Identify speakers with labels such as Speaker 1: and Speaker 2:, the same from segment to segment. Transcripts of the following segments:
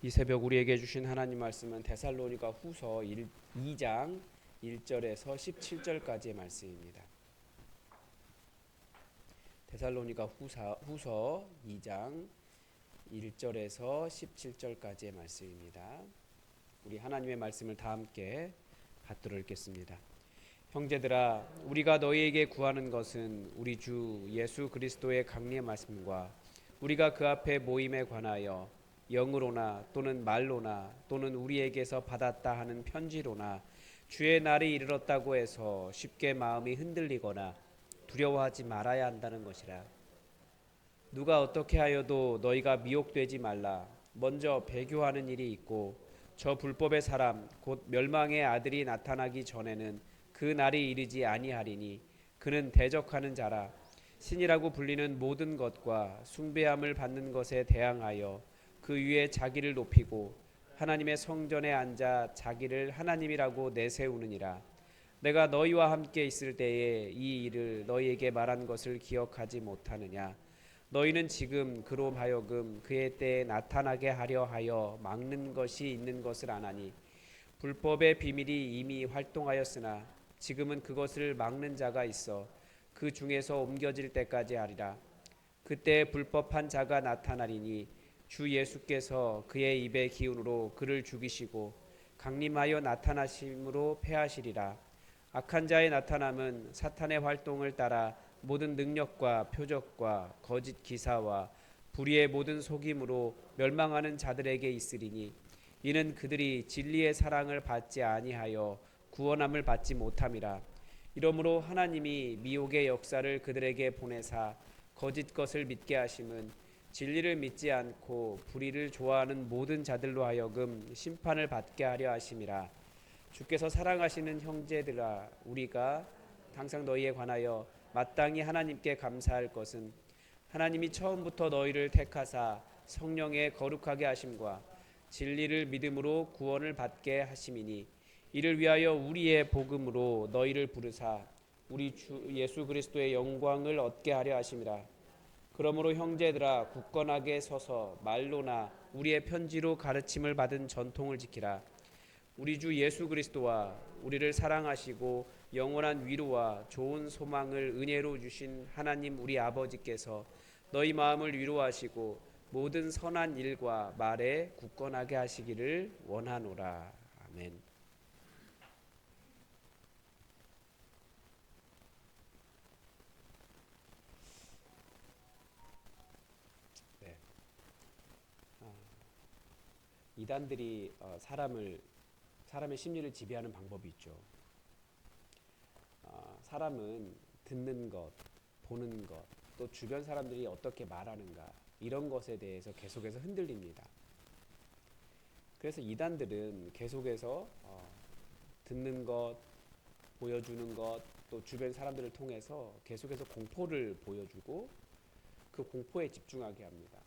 Speaker 1: 이 새벽 우리에게 주신 하나님 말씀은 데살로니가 후서 2장 1절에서 17절까지의 말씀입니다. 데살로니가 후서 2장 1절에서 17절까지의 말씀입니다. 우리 하나님의 말씀을 다 함께 받들어 읽겠습니다. 형제들아, 우리가 너희에게 구하는 것은 우리 주 예수 그리스도의 강림하심과 우리가 그 앞에 모임에 관하여 영으로나 또는 말로나 또는 우리에게서 받았다 하는 편지로나 주의 날이 이르렀다고 해서 쉽게 마음이 흔들리거나 두려워하지 말아야 한다는 것이라. 누가 어떻게 하여도 너희가 미혹되지 말라. 먼저 배교하는 일이 있고 저 불법의 사람 곧 멸망의 아들이 나타나기 전에는 그 날이 이르지 아니하리니 그는 대적하는 자라. 신이라고 불리는 모든 것과 숭배함을 받는 것에 대항하여 그 위에 자기를 높이고 하나님의 성전에 앉아 자기를 하나님이라고 내세우느니라. 내가 너희와 함께 있을 때에 이 일을 너희에게 말한 것을 기억하지 못하느냐. 너희는 지금 그로 하여금 그의 때에 나타나게 하려 하여 막는 것이 있는 것을 아나니 불법의 비밀이 이미 활동하였으나 지금은 그것을 막는 자가 있어 그 중에서 옮겨질 때까지 하리라. 그때 불법한 자가 나타나리니 주 예수께서 그의 입의 기운으로 그를 죽이시고 강림하여 나타나심으로 패하시리라. 악한 자의 나타남은 사탄의 활동을 따라 모든 능력과 표적과 거짓 기사와 불의의 모든 속임으로 멸망하는 자들에게 있으리니 이는 그들이 진리의 사랑을 받지 아니하여 구원함을 받지 못함이라. 이러므로 하나님이 미혹의 역사를 그들에게 보내사 거짓 것을 믿게 하심은 진리를 믿지 않고 불의를 좋아하는 모든 자들로 하여금 심판을 받게 하려 하심이라. 주께서 사랑하시는 형제들아, 우리가 항상 너희에 관하여 마땅히 하나님께 감사할 것은 하나님이 처음부터 너희를 택하사 성령에 거룩하게 하심과 진리를 믿음으로 구원을 받게 하심이니 이를 위하여 우리의 복음으로 너희를 부르사 우리 주 예수 그리스도의 영광을 얻게 하려 하심이라. 그러므로 형제들아, 굳건하게 서서 말로나 우리의 편지로 가르침을 받은 전통을 지키라. 우리 주 예수 그리스도와 우리를 사랑하시고 영원한 위로와 좋은 소망을 은혜로 주신 하나님 우리 아버지께서 너희 마음을 위로하시고 모든 선한 일과 말에 굳건하게 하시기를 원하노라. 아멘. 네. 이단들이 사람의 심리를 지배하는 방법이 있죠. 사람은 듣는 것, 보는 것, 또 주변 사람들이 어떻게 말하는가 이런 것에 대해서 계속해서 흔들립니다. 그래서 이단들은 계속해서 듣는 것, 보여주는 것, 또 주변 사람들을 통해서 계속해서 공포를 보여주고 그 공포에 집중하게 합니다.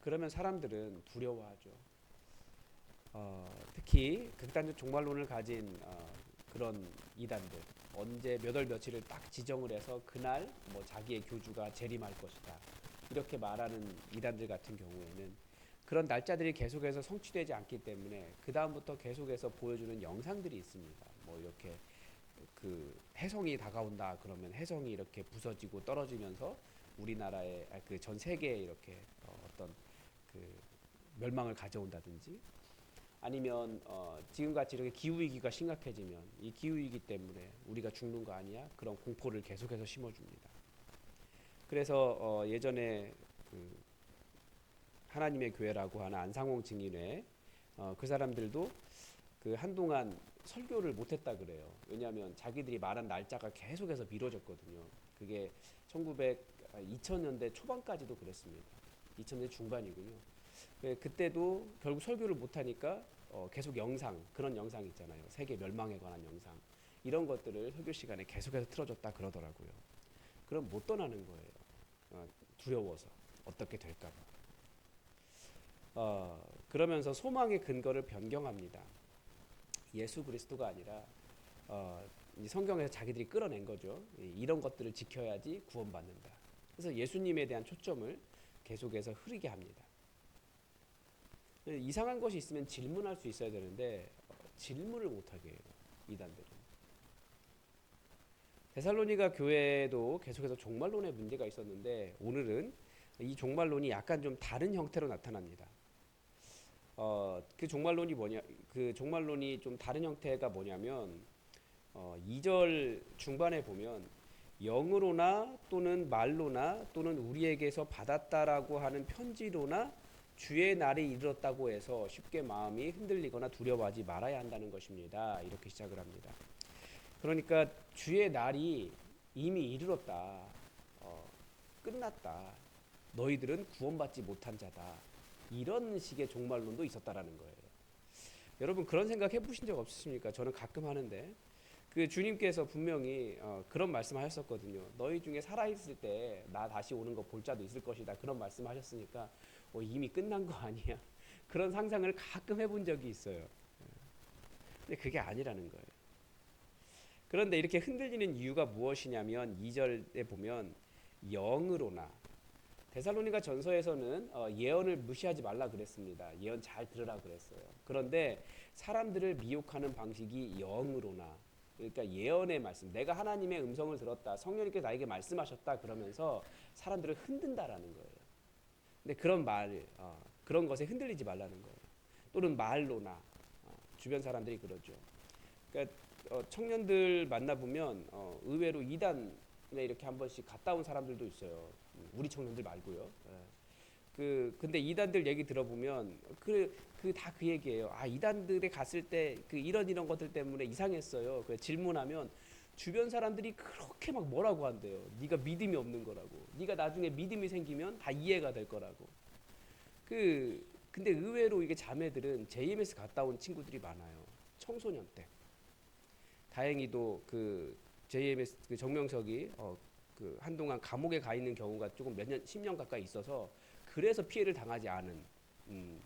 Speaker 1: 그러면 사람들은 두려워하죠. 특히 극단적 종말론을 가진 그런 이단들, 언제 몇 월 며칠을 딱 지정을 해서 그날 뭐 자기의 교주가 재림할 것이다 이렇게 말하는 이단들 같은 경우에는 그런 날짜들이 계속해서 성취되지 않기 때문에 그 다음부터 계속해서 보여주는 영상들이 있습니다. 뭐 이렇게 그 해성이 다가온다 그러면 해성이 이렇게 부서지고 떨어지면서 우리나라의 그 전 세계에 이렇게 어떤 그 멸망을 가져온다든지, 아니면 지금같이 이렇게 기후위기가 심각해지면 이 기후위기 때문에 우리가 죽는 거 아니야? 그런 공포를 계속해서 심어줍니다. 그래서 예전에 그 하나님의 교회라고 하는 안상홍 증인회 그 사람들도 그 한동안 설교를 못했다 그래요. 왜냐하면 자기들이 말한 날짜가 계속해서 미뤄졌거든요. 그게 2000년대 초반까지도 그랬습니다. 2000년대 중반이군요. 그때도 결국 설교를 못하니까 계속 그런 영상 있잖아요. 세계 멸망에 관한 영상. 이런 것들을 설교 시간에 계속해서 틀어줬다 그러더라고요. 그럼 못 떠나는 거예요. 두려워서 어떻게 될까 봐. 그러면서 소망의 근거를 변경합니다. 예수 그리스도가 아니라 이 성경에서 자기들이 끌어낸 거죠. 이런 것들을 지켜야지 구원받는다. 그래서 예수님에 대한 초점을 계속해서 흐리게 합니다. 이상한 것이 있으면 질문할 수 있어야 되는데 질문을 못하게 해요. 이단들은. 데살로니가 교회도 계속해서 종말론의 문제가 있었는데 오늘은 이 종말론이 약간 좀 다른 형태로 나타납니다. 그 종말론이 뭐냐? 그 종말론이 좀 다른 형태가 뭐냐면 2절 중반에 보면 영으로나 또는 말로나 또는 우리에게서 받았다라고 하는 편지로나 주의 날이 이르렀다고 해서 쉽게 마음이 흔들리거나 두려워하지 말아야 한다는 것입니다. 이렇게 시작을 합니다. 그러니까 주의 날이 이미 이르렀다. 끝났다. 너희들은 구원받지 못한 자다. 이런 식의 종말론도 있었다라는 거예요. 여러분 그런 생각 해보신 적 없으십니까? 저는 가끔 하는데 그 주님께서 분명히 그런 말씀하셨었거든요. 너희 중에 살아있을 때 나 다시 오는 거 볼 자도 있을 것이다. 그런 말씀하셨으니까 이미 끝난 거 아니야? 그런 상상을 가끔 해본 적이 있어요. 근데 그게 아니라는 거예요. 그런데 이렇게 흔들리는 이유가 무엇이냐면 2절에 보면 영으로나 데살로니가 전서에서는 예언을 무시하지 말라 그랬습니다. 예언 잘 들으라 그랬어요. 그런데 사람들을 미혹하는 방식이 영으로나 그러니까 예언의 말씀 내가 하나님의 음성을 들었다. 성령님께서 나에게 말씀하셨다 그러면서 사람들을 흔든다라는 거예요. 근데 그런 것에 흔들리지 말라는 거예요. 또는 말로나 주변 사람들이 그러죠. 그러니까 청년들 만나보면 의외로 이단에 이렇게 한 번씩 갔다 온 사람들도 있어요. 우리 청년들 말고요. 근데 이단들 얘기 들어보면 다 그 얘기예요. 이단들에 갔을 때 그 이런 것들 때문에 이상했어요. 그래서 질문하면 주변 사람들이 그렇게 막 뭐라고 한대요. 네가 믿음이 없는 거라고. 네가 나중에 믿음이 생기면 다 이해가 될 거라고. 근데 의외로 이게 자매들은 JMS 갔다 온 친구들이 많아요. 청소년 때. 다행히도 그 JMS 그 정명석이 그 한동안 감옥에 가 있는 경우가 조금 몇 년, 10년 가까이 있어서 그래서 피해를 당하지 않은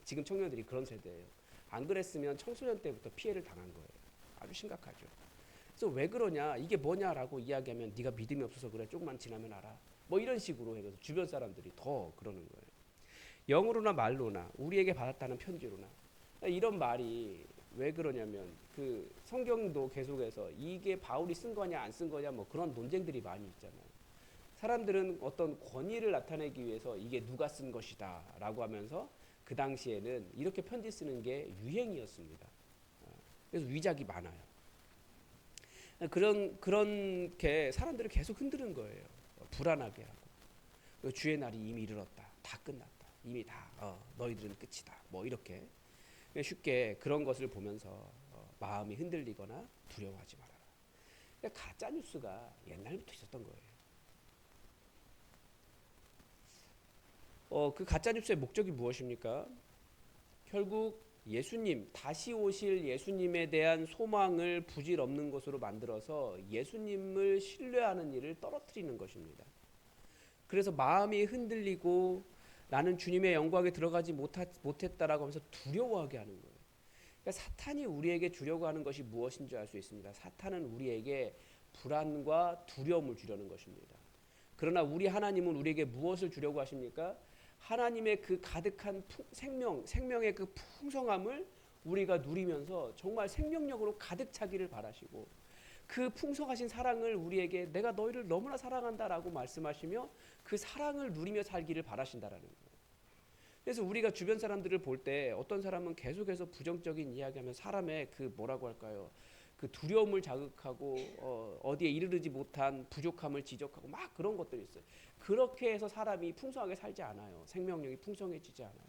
Speaker 1: 지금 청년들이 그런 세대예요. 안 그랬으면 청소년 때부터 피해를 당한 거예요. 아주 심각하죠. 그래서 왜 그러냐, 이게 뭐냐라고 이야기하면 네가 믿음이 없어서 그래, 조금만 지나면 알아. 뭐 이런 식으로 해서 주변 사람들이 더 그러는 거예요. 영으로나 말로나 우리에게 받았다는 편지로나 이런 말이 왜 그러냐면 그 성경도 계속해서 이게 바울이 쓴 거냐 안 쓴 거냐 뭐 그런 논쟁들이 많이 있잖아요. 사람들은 어떤 권위를 나타내기 위해서 이게 누가 쓴 것이다 라고 하면서 그 당시에는 이렇게 편지 쓰는 게 유행이었습니다. 그래서 위작이 많아요. 그렇게 사람들을 계속 흔드는 거예요. 불안하게 하고 주의 날이 이미 이르렀다. 다 끝났다. 이미 다 너희들은 끝이다. 뭐 이렇게 쉽게 그런 것을 보면서 마음이 흔들리거나 두려워하지 말아라. 그러니까 가짜 뉴스가 옛날부터 있었던 거예요. 그 가짜 뉴스의 목적이 무엇입니까? 결국 예수님, 다시 오실 예수님에 대한 소망을 부질없는 것으로 만들어서 예수님을 신뢰하는 일을 떨어뜨리는 것입니다. 그래서 마음이 흔들리고 나는 주님의 영광에 들어가지 못했다라고 하면서 두려워하게 하는 거예요. 그러니까 사탄이 우리에게 주려고 하는 것이 무엇인 줄 알 수 있습니다. 사탄은 우리에게 불안과 두려움을 주려는 것입니다. 그러나 우리 하나님은 우리에게 무엇을 주려고 하십니까? 하나님의 그 가득한 생명의 그 풍성함을 우리가 누리면서 정말 생명력으로 가득 차기를 바라시고 그 풍성하신 사랑을 우리에게 내가 너희를 너무나 사랑한다라고 말씀하시며 그 사랑을 누리며 살기를 바라신다라는 거예요. 그래서 우리가 주변 사람들을 볼 때 어떤 사람은 계속해서 부정적인 이야기하면 사람의 그 뭐라고 할까요? 그 두려움을 자극하고 어디에 이르르지 못한 부족함을 지적하고 막 그런 것들이 있어요. 그렇게 해서 사람이 풍성하게 살지 않아요. 생명력이 풍성해지지 않아요.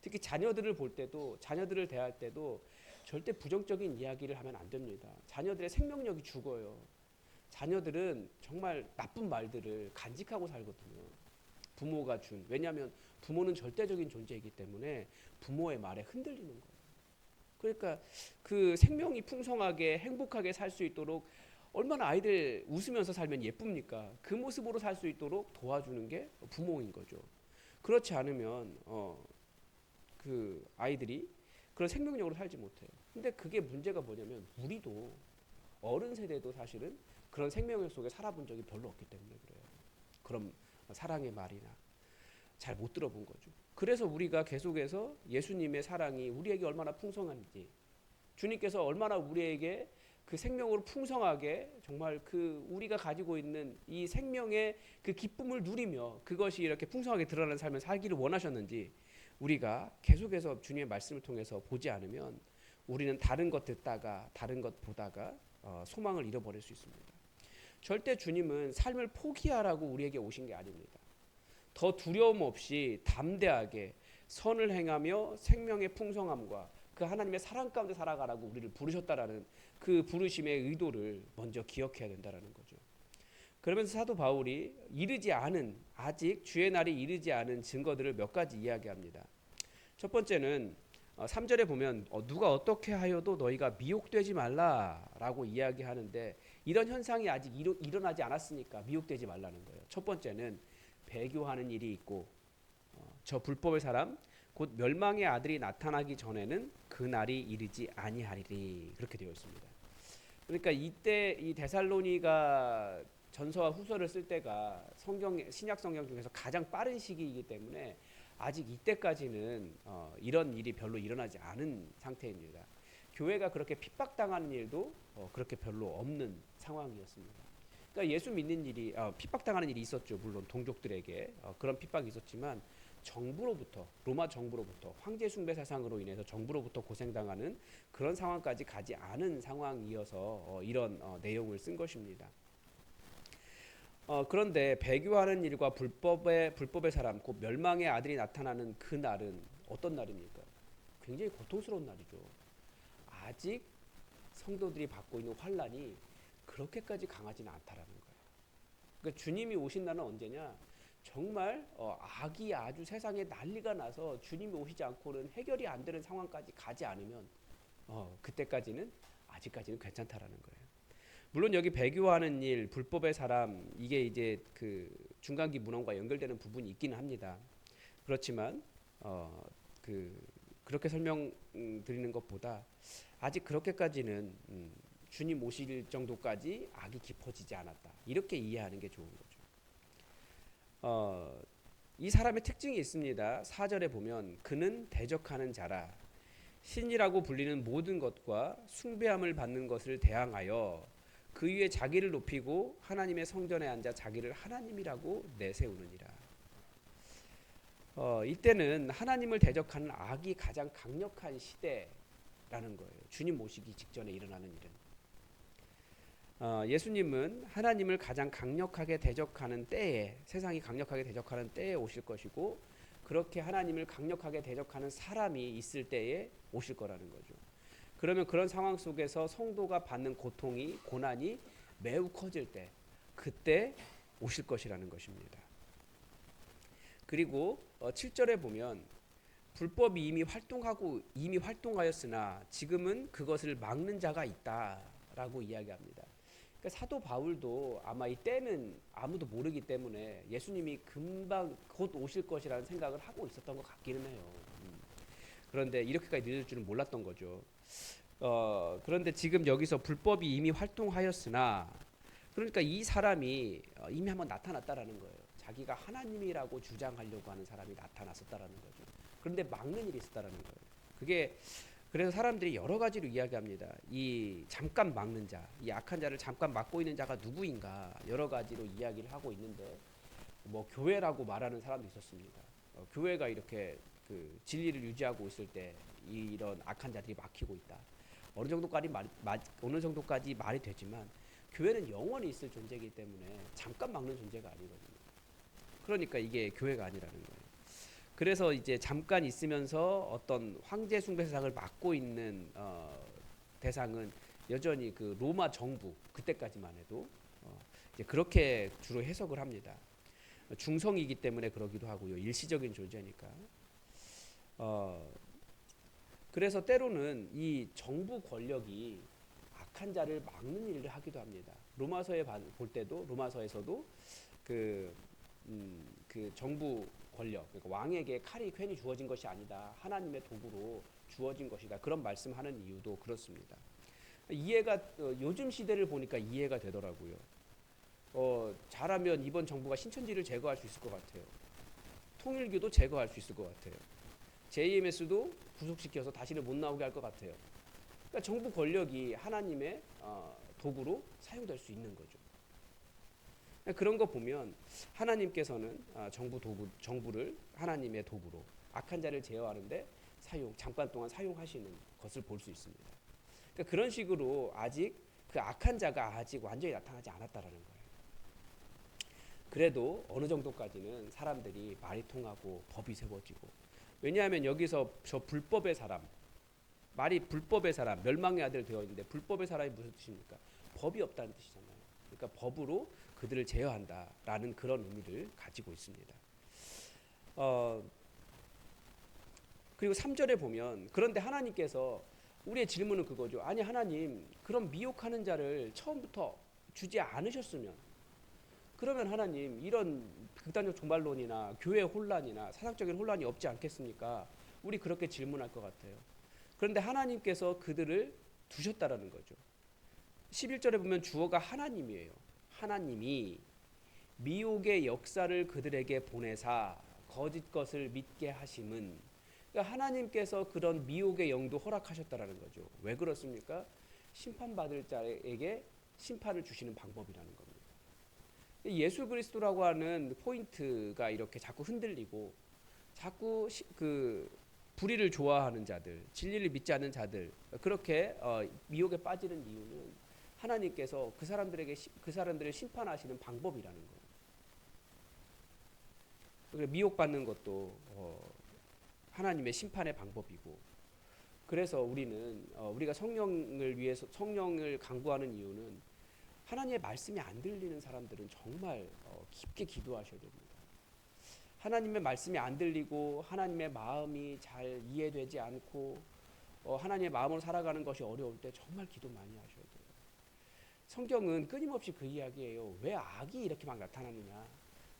Speaker 1: 특히 자녀들을 볼 때도 자녀들을 대할 때도 절대 부정적인 이야기를 하면 안 됩니다. 자녀들의 생명력이 죽어요. 자녀들은 정말 나쁜 말들을 간직하고 살거든요. 부모가 왜냐하면 부모는 절대적인 존재이기 때문에 부모의 말에 흔들리는 거예요. 그러니까 그 생명이 풍성하게 행복하게 살 수 있도록 얼마나 아이들 웃으면서 살면 예쁩니까? 그 모습으로 살 수 있도록 도와주는 게 부모인 거죠. 그렇지 않으면 그 아이들이 그런 생명력으로 살지 못해요. 근데 그게 문제가 뭐냐면 우리도 어른 세대도 사실은 그런 생명력 속에 살아본 적이 별로 없기 때문에 그래요. 그런 사랑의 말이나 잘 못 들어본 거죠. 그래서 우리가 계속해서 예수님의 사랑이 우리에게 얼마나 풍성한지, 주님께서 얼마나 우리에게 그 생명으로 풍성하게 정말 그 우리가 가지고 있는 이 생명의 그 기쁨을 누리며 그것이 이렇게 풍성하게 드러나는 삶을 살기를 원하셨는지 우리가 계속해서 주님의 말씀을 통해서 보지 않으면 우리는 다른 것 듣다가 다른 것 보다가 소망을 잃어버릴 수 있습니다. 절대 주님은 삶을 포기하라고 우리에게 오신 게 아닙니다. 더 두려움 없이 담대하게 선을 행하며 생명의 풍성함과 그 하나님의 사랑 가운데 살아가라고 우리를 부르셨다라는 그 부르심의 의도를 먼저 기억해야 된다라는 거죠. 그러면서 사도 바울이 이르지 않은, 아직 주의 날이 이르지 않은 증거들을 몇 가지 이야기합니다. 첫 번째는 3절에 보면 누가 어떻게 하여도 너희가 미혹되지 말라라고 이야기하는데, 이런 현상이 아직 일어나지 않았으니까 미혹되지 말라는 거예요. 첫 번째는 배교하는 일이 있고 저 불법의 사람 곧 멸망의 아들이 나타나기 전에는 그 날이 이르지 아니하리리, 그렇게 되어 있습니다. 그러니까 이때 이 데살로니가 전서와 후서를 쓸 때가 신약 성경 중에서 가장 빠른 시기이기 때문에 아직 이때까지는 이런 일이 별로 일어나지 않은 상태입니다. 교회가 그렇게 핍박당하는 일도 그렇게 별로 없는 상황이었습니다. 그러니까 예수 믿는 일이 핍박당하는 일이 있었죠. 물론 동족들에게 그런 핍박이 있었지만 정부로부터, 로마 정부로부터 황제 숭배 사상으로 인해서 정부로부터 고생당하는 그런 상황까지 가지 않은 상황이어서 이런 내용을 쓴 것입니다. 그런데 배교하는 일과 불법의 사람, 곧 멸망의 아들이 나타나는 그 날은 어떤 날입니까? 굉장히 고통스러운 날이죠. 아직 성도들이 받고 있는 환난이 그렇게까지 강하지는 않다라는 거예요. 그러니까 주님이 오신 날은 언제냐? 정말 악이 아주 세상에 난리가 나서 주님이 오시지 않고는 해결이 안 되는 상황까지 가지 않으면 그때까지는 아직까지는 괜찮다라는 거예요. 물론 여기 배교하는 일, 불법의 사람, 이게 이제 그 중간기 문헌과 연결되는 부분이 있기는 합니다. 그렇지만 그렇게 설명드리는 것보다 아직 그렇게까지는 주님 오실 정도까지 악이 깊어지지 않았다, 이렇게 이해하는 게 좋은 거죠. 이 사람의 특징이 있습니다. 4절에 보면 그는 대적하는 자라, 신이라고 불리는 모든 것과 숭배함을 받는 것을 대항하여 그 위에 자기를 높이고 하나님의 성전에 앉아 자기를 하나님이라고 내세우느니라. 이때는 하나님을 대적하는 악이 가장 강력한 시대라는 거예요. 주님 모시기 직전에 일어나는 일은. 예수님은 하나님을 가장 강력하게 대적하는 때에, 세상이 강력하게 대적하는 때에 오실 것이고, 그렇게 하나님을 강력하게 대적하는 사람이 있을 때에 오실 거라는 거죠. 그러면 그런 상황 속에서 성도가 받는 고통이, 고난이 매우 커질 때, 그때 오실 것이라는 것입니다. 그리고 7절에 보면 불법이 이미 활동하였으나 지금은 그것을 막는 자가 있다라고 이야기합니다. 그러니까 사도 바울도 아마 이 때는 아무도 모르기 때문에 예수님이 금방 곧 오실 것이라는 생각을 하고 있었던 것 같기는 해요. 그런데 이렇게까지 늦을 줄은 몰랐던 거죠. 그런데 지금 여기서 불법이 이미 활동하였으나, 그러니까 이 사람이 이미 한번 나타났다라는 거예요. 자기가 하나님이라고 주장하려고 하는 사람이 나타났었다라는 거죠. 그런데 막는 일이 있었다라는 거예요. 그게 그래서 사람들이 여러 가지로 이야기합니다. 이 잠깐 막는 자, 이 악한 자를 잠깐 막고 있는 자가 누구인가, 여러 가지로 이야기를 하고 있는데, 뭐 교회라고 말하는 사람도 있었습니다. 교회가 이렇게 그 진리를 유지하고 있을 때 이런 악한 자들이 막히고 있다. 어느 정도까지 말이 되지만 교회는 영원히 있을 존재이기 때문에 잠깐 막는 존재가 아니거든요. 그러니까 이게 교회가 아니라는 거예요. 그래서 이제 잠깐 있으면서 어떤 황제 숭배 세상을 막고 있는 대상은 여전히 그 로마 정부, 그때까지만 해도 이제 그렇게 주로 해석을 합니다. 중성이기 때문에 그러기도 하고요. 일시적인 존재니까. 그래서 때로는 이 정부 권력이 악한 자를 막는 일을 하기도 합니다. 로마서에 볼 때도, 로마서에서도 그 정부 권력, 그러니까 왕에게 칼이 괜히 주어진 것이 아니다, 하나님의 도구로 주어진 것이다, 그런 말씀하는 이유도 그렇습니다. 이해가 요즘 시대를 보니까 이해가 되더라고요. 잘하면 이번 정부가 신천지를 제거할 수 있을 것 같아요. 통일교도 제거할 수 있을 것 같아요. JMS도 구속시켜서 다시는 못 나오게 할 것 같아요. 그러니까 정부 권력이 하나님의 도구로 사용될 수 있는 거죠. 그런 거 보면 하나님께서는 정부를 하나님의 도구로 악한 자를 제어하는데 잠깐 동안 사용하시는 것을 볼 수 있습니다. 그러니까 그런 식으로 아직 그 악한 자가 아직 완전히 나타나지 않았다라는 거예요. 그래도 어느 정도까지는 사람들이 말이 통하고 법이 세워지고, 왜냐하면 여기서 저 불법의 사람, 말이 불법의 사람, 멸망의 아들 되어 있는데 불법의 사람이 무슨 뜻입니까? 법이 없다는 뜻이잖아요. 그러니까 법으로 그들을 제어한다라는 그런 의미를 가지고 있습니다. 그리고 3절에 보면, 그런데 하나님께서, 우리의 질문은 그거죠. 아니 하나님, 그럼 미혹하는 자를 처음부터 주지 않으셨으면, 그러면 하나님 이런 극단적 종말론이나 교회 혼란이나 사상적인 혼란이 없지 않겠습니까? 우리 그렇게 질문할 것 같아요. 그런데 하나님께서 그들을 두셨다라는 거죠. 11절에 보면 주어가 하나님이에요. 하나님이 미혹의 역사를 그들에게 보내사 거짓 것을 믿게 하심은, 그러니까 하나님께서 그런 미혹의 영도 허락하셨다라는 거죠. 왜 그렇습니까? 심판받을 자에게 심판을 주시는 방법이라는 겁니다. 예수 그리스도라고 하는 포인트가 이렇게 자꾸 흔들리고, 자꾸 불의를 좋아하는 자들, 진리를 믿지 않는 자들, 그렇게 미혹에 빠지는 이유는 하나님께서 그 사람들을 심판하시는 방법이라는 거예요. 미혹받는 것도 하나님의 심판의 방법이고, 그래서 우리가 성령을 간구하는 이유는, 하나님의 말씀이 안 들리는 사람들은 정말 깊게 기도하셔야 됩니다. 하나님의 말씀이 안 들리고 하나님의 마음이 잘 이해되지 않고 하나님의 마음으로 살아가는 것이 어려울 때 정말 기도 많이 하셔야 돼요. 성경은 끊임없이 그 이야기예요. 왜 악이 이렇게 막 나타나느냐.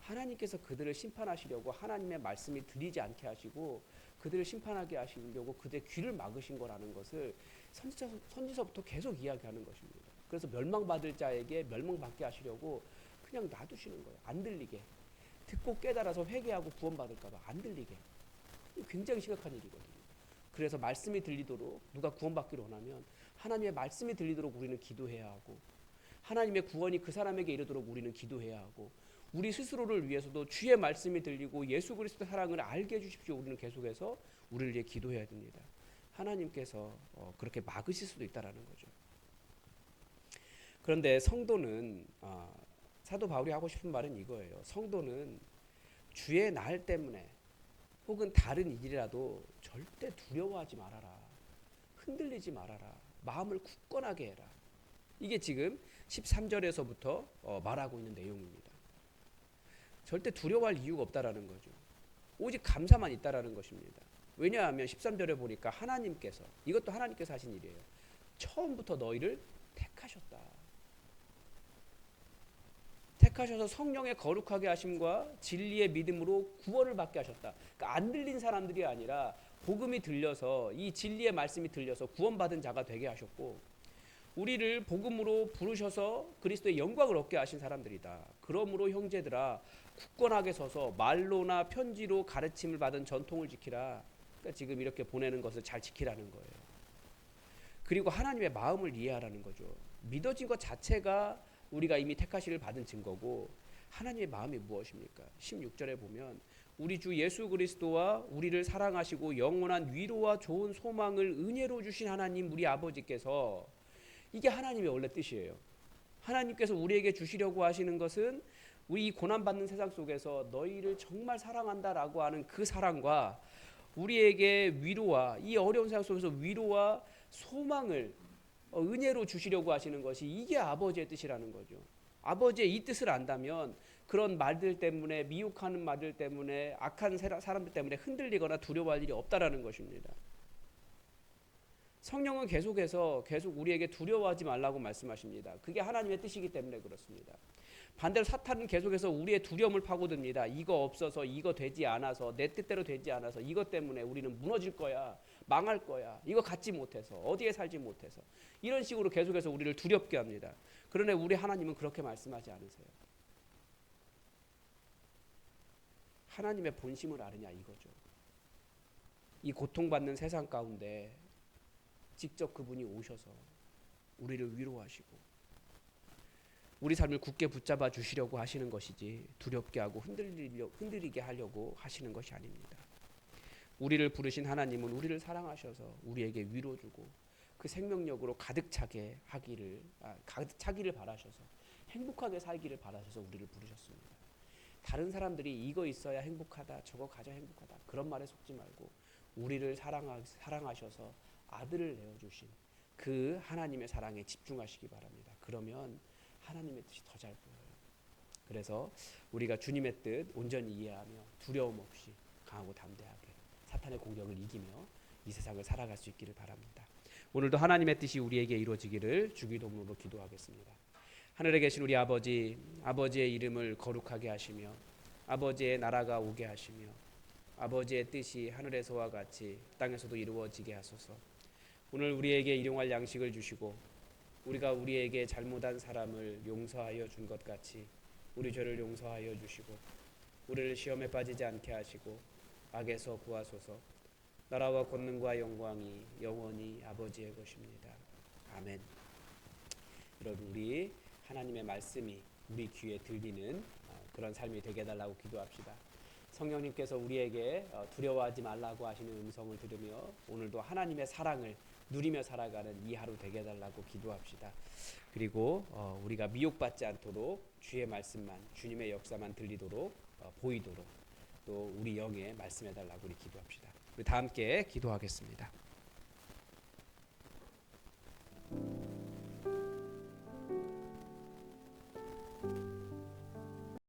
Speaker 1: 하나님께서 그들을 심판하시려고 하나님의 말씀이 들리지 않게 하시고 그들을 심판하게 하시려고 그들의 귀를 막으신 거라는 것을 선지서부터 계속 이야기하는 것입니다. 그래서 멸망받을 자에게 멸망받게 하시려고 그냥 놔두시는 거예요. 안 들리게. 듣고 깨달아서 회개하고 구원받을까 봐 안 들리게. 굉장히 심각한 일이거든요. 그래서 말씀이 들리도록, 누가 구원받기를 원하면 하나님의 말씀이 들리도록 우리는 기도해야 하고, 하나님의 구원이 그 사람에게 이르도록 우리는 기도해야 하고, 우리 스스로를 위해서도 주의 말씀이 들리고 예수 그리스도의 사랑을 알게 해주십시오. 우리는 계속해서 우리를 위해 기도해야 됩니다. 하나님께서 그렇게 막으실 수도 있다라는 거죠. 그런데 성도는 사도 바울이 하고 싶은 말은 이거예요. 성도는 주의 날 때문에 혹은 다른 일이라도 절대 두려워하지 말아라. 흔들리지 말아라. 마음을 굳건하게 해라. 이게 지금 13절에서부터 말하고 있는 내용입니다. 절대 두려워할 이유가 없다라는 거죠. 오직 감사만 있다라는 것입니다. 왜냐하면 13절에 보니까 하나님께서, 이것도 하나님께서 하신 일이에요. 처음부터 너희를 택하셨다. 택하셔서 성령의 거룩하게 하심과 진리의 믿음으로 구원을 받게 하셨다. 그러니까 안 들린 사람들이 아니라 복음이 들려서, 이 진리의 말씀이 들려서 구원받은 자가 되게 하셨고, 우리를 복음으로 부르셔서 그리스도의 영광을 얻게 하신 사람들이다. 그러므로 형제들아, 굳건하게 서서 말로나 편지로 가르침을 받은 전통을 지키라. 그러니까 지금 이렇게 보내는 것을 잘 지키라는 거예요. 그리고 하나님의 마음을 이해하라는 거죠. 믿어진 것 자체가 우리가 이미 택하시를 받은 증거고, 하나님의 마음이 무엇입니까? 16절에 보면 우리 주 예수 그리스도와 우리를 사랑하시고 영원한 위로와 좋은 소망을 은혜로 주신 하나님 우리 아버지께서, 이게 하나님의 원래 뜻이에요. 하나님께서 우리에게 주시려고 하시는 것은 우리 고난받는 세상 속에서 너희를 정말 사랑한다라고 하는 그 사랑과 우리에게 위로와, 이 어려운 세상 속에서 위로와 소망을 은혜로 주시려고 하시는 것이, 이게 아버지의 뜻이라는 거죠. 아버지의 이 뜻을 안다면 그런 말들 때문에, 미혹하는 말들 때문에, 악한 사람들 때문에 흔들리거나 두려워할 일이 없다라는 것입니다. 성령은 계속 우리에게 두려워하지 말라고 말씀하십니다. 그게 하나님의 뜻이기 때문에 그렇습니다. 반대로 사탄은 계속해서 우리의 두려움을 파고듭니다. 이거 없어서, 이거 되지 않아서, 내 뜻대로 되지 않아서, 이것 때문에 우리는 무너질 거야, 망할 거야, 이거 갖지 못해서, 어디에 살지 못해서, 이런 식으로 계속해서 우리를 두렵게 합니다. 그러나 우리 하나님은 그렇게 말씀하지 않으세요. 하나님의 본심을 아느냐 이거죠. 이 고통받는 세상 가운데 직접 그분이 오셔서 우리를 위로하시고 우리 삶을 굳게 붙잡아 주시려고 하시는 것이지 두렵게 하고 흔들리게 하려고 하시는 것이 아닙니다. 우리를 부르신 하나님은 우리를 사랑하셔서 우리에게 위로 주고 그 생명력으로 가득 차기를 바라셔서 행복하게 살기를 바라셔서 우리를 부르셨습니다. 다른 사람들이 이거 있어야 행복하다, 저거 가져 행복하다 그런 말에 속지 말고 우리를 사랑하셔서 아들을 내어주신 그 하나님의 사랑에 집중하시기 바랍니다. 그러면 하나님의 뜻이 더 잘 보여요. 그래서 우리가 주님의 뜻 온전히 이해하며 두려움 없이 강하고 담대하게 사탄의 공격을 이기며 이 세상을 살아갈 수 있기를 바랍니다. 오늘도 하나님의 뜻이 우리에게 이루어지기를 주기도문으로 기도하겠습니다. 하늘에 계신 우리 아버지, 아버지의 이름을 거룩하게 하시며 아버지의 나라가 오게 하시며 아버지의 뜻이 하늘에서와 같이 땅에서도 이루어지게 하소서. 오늘 우리에게 일용할 양식을 주시고 우리가 우리에게 잘못한 사람을 용서하여 준 것 같이 우리 죄를 용서하여 주시고 우리를 시험에 빠지지 않게 하시고 악에서 구하소서. 나라와 권능과 영광이 영원히 아버지의 것입니다. 아멘. 여러분 우리 하나님의 말씀이 우리 귀에 들리는 그런 삶이 되게 해달라고 기도합시다. 성령님께서 우리에게 두려워하지 말라고 하시는 음성을 들으며 오늘도 하나님의 사랑을 누리며 살아가는 이 하루 되게 해달라고 기도합시다. 그리고 우리가 미혹받지 않도록 주의 말씀만 주님의 역사만 들리도록 보이도록 또 우리 영에 말씀해달라고 우리 기도합시다. 우리 다 함께 기도하겠습니다.